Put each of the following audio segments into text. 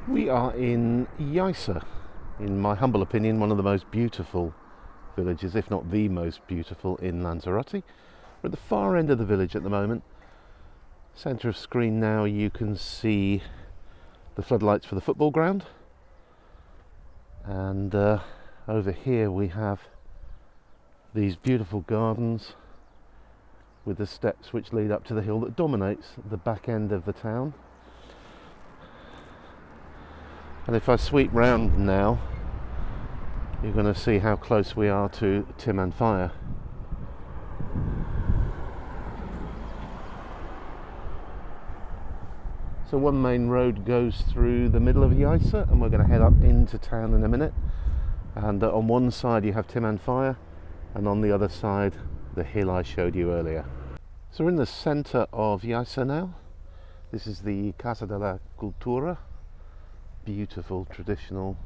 We are in Yaiza, in my humble opinion, one of the most beautiful villages, if not the most beautiful, in Lanzarote. We're at the far end of the village at the moment. Centre of screen now, you can see the floodlights for the football ground. And over here we have these beautiful gardens with the steps which lead up to the hill that dominates the back end of the town. And if I sweep round now, you're going to see how close we are to Tim Fire. So one main road goes through the middle of Yaiza, and we're going to head up into town in a minute. And on one side you have Tim Fire, and on the other side the hill I showed you earlier. So we're in the centre of Yaiza now. This is the Casa de la Cultura. Beautiful traditional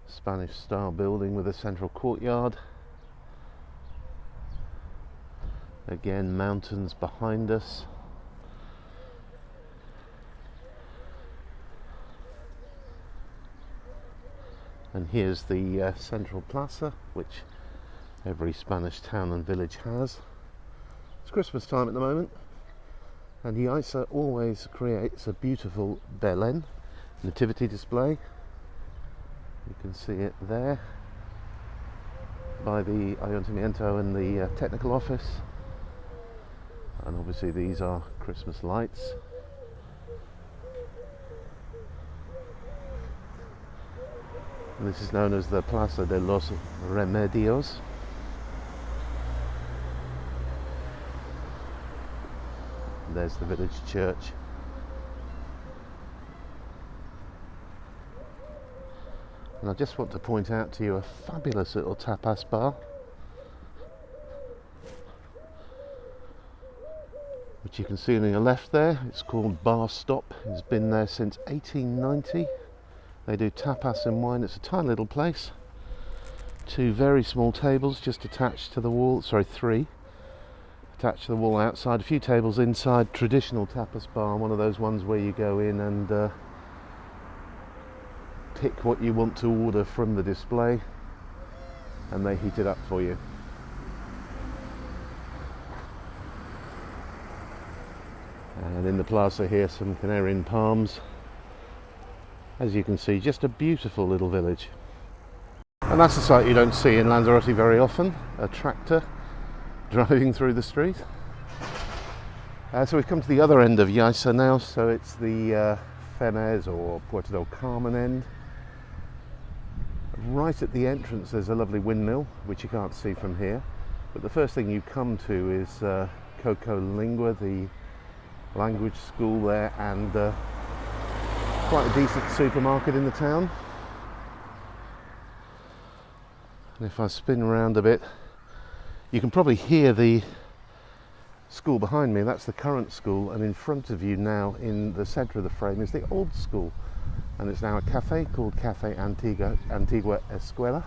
Spanish style building with a central courtyard. Again, mountains behind us. And here's the central plaza, which every Spanish town and village has. It's Christmas time at the moment, and Yaiza always creates a beautiful Belen nativity display. You can see it there by the Ayuntamiento and the technical office, and obviously these are Christmas lights. And this is known as the Plaza de los Remedios. There's the village church. And I just want to point out to you a fabulous little tapas bar, which you can see on your left there. It's called Bar Stop. It's been there since 1890. They do tapas and wine. It's a tiny little place. Two very small tables just attached to the wall. Sorry, three attached to the wall outside. A few tables inside. Traditional tapas bar, one of those ones where you go in and pick what you want to order from the display, and they heat it up for you. And in the plaza here, some Canarian palms. As you can see, just a beautiful little village. And that's a sight you don't see in Lanzarote very often, a tractor driving through the street. So we've come to the other end of Yaiza now, so it's the Femes or Puerto del Carmen end. Right at the entrance there's a lovely windmill, which you can't see from here, but the first thing you come to is Coco Lingua, the language school there, and quite a decent supermarket in the town. And if I spin around a bit, you can probably hear the school behind me. That's the current school, and in front of you now in the centre of the frame is the old school. And it's now a cafe called Cafe Antigua Escuela.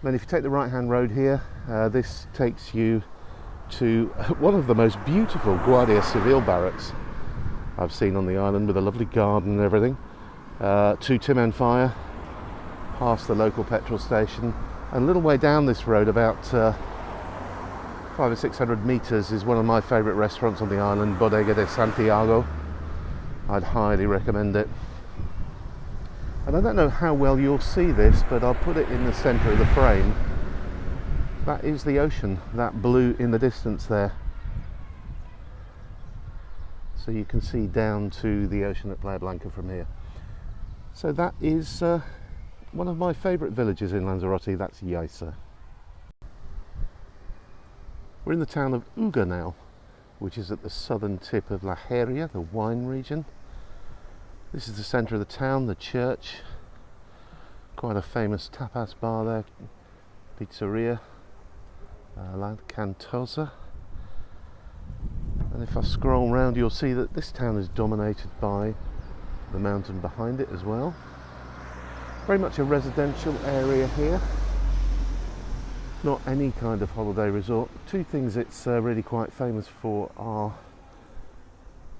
Then if you take the right hand road here, this takes you to one of the most beautiful Guardia Civil barracks I've seen on the island, with a lovely garden and everything. To Tim Fire, past the local petrol station, and a little way down this road, about 500 or 600 metres, is one of my favourite restaurants on the island, Bodega De Santiago. I'd highly recommend it. And I don't know how well you'll see this, but I'll put it in the centre of the frame. That is the ocean, that blue in the distance there. So you can see down to the ocean at Playa Blanca from here. So that is one of my favourite villages in Lanzarote, that's Yaiza. We're in the town of Uga now, which is at the southern tip of La Heria, the wine region. This is the centre of the town, the church. Quite a famous tapas bar there, pizzeria, La Cantosa. And if I scroll round, you'll see that this town is dominated by the mountain behind it as well. Very much a residential area here. Not any kind of holiday resort. Two things it's really quite famous for are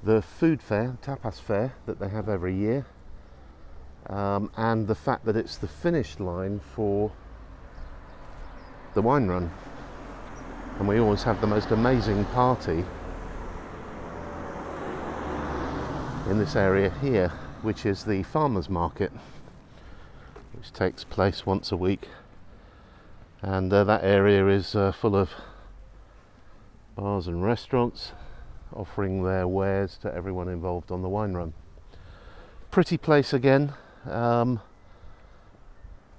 the food fair, tapas fair, that they have every year, and the fact that it's the finish line for the wine run. And we always have the most amazing party in this area here, which is the farmers market, which takes place once a week. And that area is full of bars and restaurants offering their wares to everyone involved on the wine run. Pretty place again,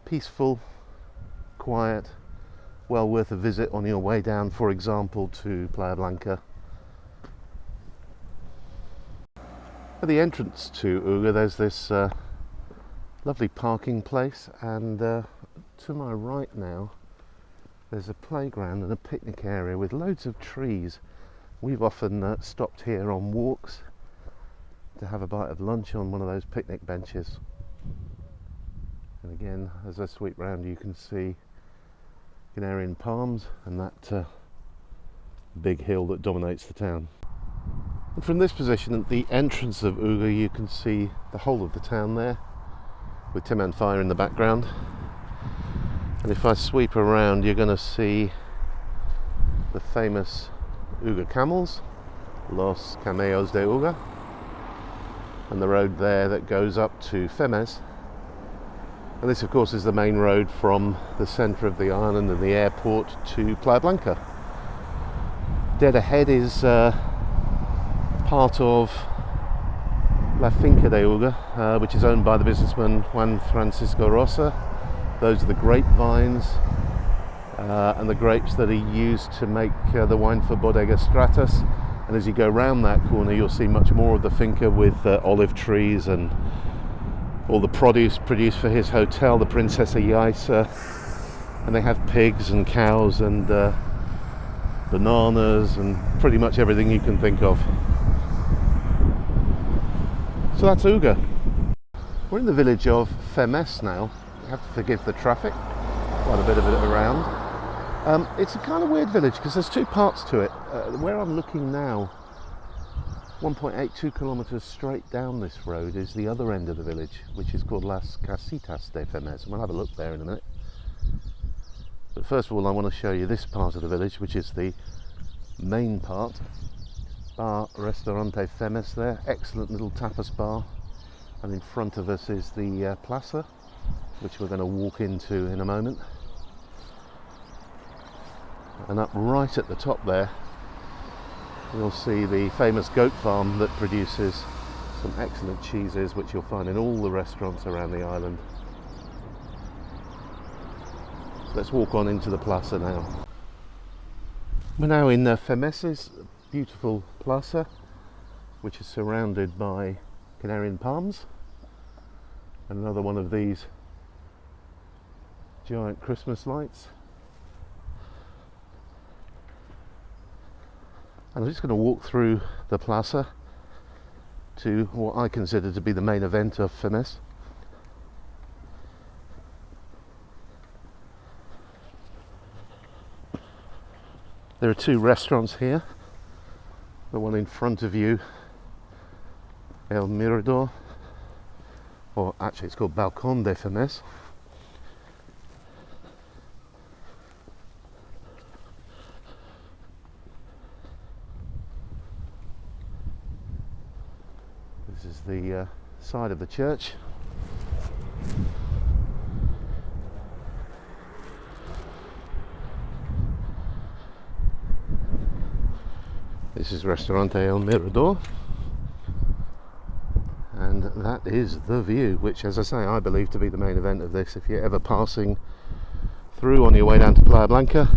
peaceful, quiet, well worth a visit on your way down, for example, to Playa Blanca. At the entrance to Uga there's this lovely parking place, and to my right now there's a playground and a picnic area with loads of trees. We've often stopped here on walks to have a bite of lunch on one of those picnic benches. And again, as I sweep round, you can see Canarian palms and that big hill that dominates the town. And from this position at the entrance of Uga, you can see the whole of the town there, with Timan Fire in the background. And if I sweep around, you're going to see the famous Uga camels, Los Camellos de Uga, and the road there that goes up to Femes. And this, of course, is the main road from the centre of the island and the airport to Playa Blanca. Dead ahead is part of La Finca de Uga, which is owned by the businessman Juan Francisco Rosa. Those are the grapevines and the grapes that he used to make the wine for Bodega Stratas. And as you go round that corner, you'll see much more of the finca with olive trees and all the produce produced for his hotel, the Princesa Yaiza. And they have pigs and cows and bananas and pretty much everything you can think of. So that's Uga. We're in the village of Femes now. You have to forgive the traffic, quite a bit of it around. It's a kind of weird village because there's two parts to it. Where I'm looking now, 1.82 kilometres straight down this road is the other end of the village, which is called Las Casitas de Femes, and we'll have a look there in a minute. But first of all, I want to show you this part of the village, which is the main part. Bar Restaurante Femes there, excellent little tapas bar, and in front of us is the plaza, which we're going to walk into in a moment. And up right at the top there you'll see the famous goat farm that produces some excellent cheeses, which you'll find in all the restaurants around the island. Let's walk on into the plaza now. We're now in Femesses, beautiful plaza, which is surrounded by Canarian palms, and another one of these giant Christmas lights. And I'm just going to walk through the plaza to what I consider to be the main event of Femes. There are two restaurants here. The one in front of you, El Mirador, or actually it's called Balcón de Femes. This is the side of the church. This is Restaurante El Mirador, and that is the view, which, as I say, I believe to be the main event of this. If you're ever passing through on your way down to Playa Blanca,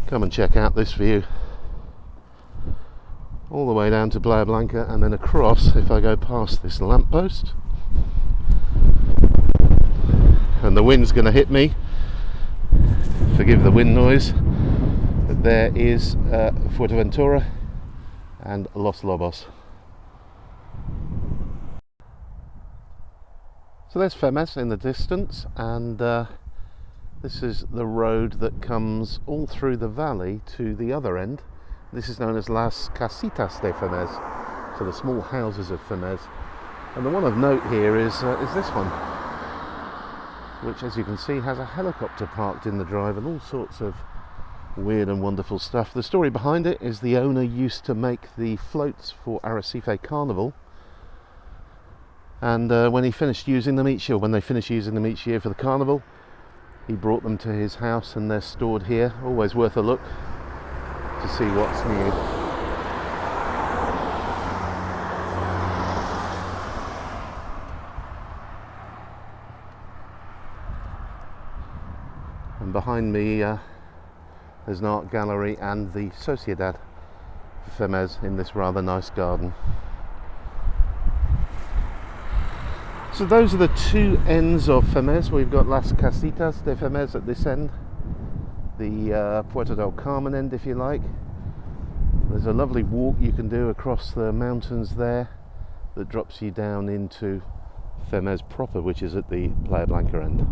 come and check out this view. All the way down to Playa Blanca and then across, if I go past this lamppost, and the wind's going to hit me, forgive the wind noise, but there is Fuerteventura and Los Lobos. So there's Femes in the distance, and this is the road that comes all through the valley to the other end, This is known as Las Casitas de Femes, so the small houses of Femes. And the one of note here is this one, which, as you can see, has a helicopter parked in the drive and all sorts of weird and wonderful stuff. The story behind it is the owner used to make the floats for Arrecife Carnival, and when they finished using them each year for the carnival, he brought them to his house, and they're stored here. Always worth a look to see what's new. And behind me there's an art gallery and the Sociedad Femes in this rather nice garden. So those are the two ends of Femes. We've got Las Casitas de Femes at this end, the Puerto del Carmen end, if you like. There's a lovely walk you can do across the mountains there that drops you down into Femes proper, which is at the Playa Blanca end.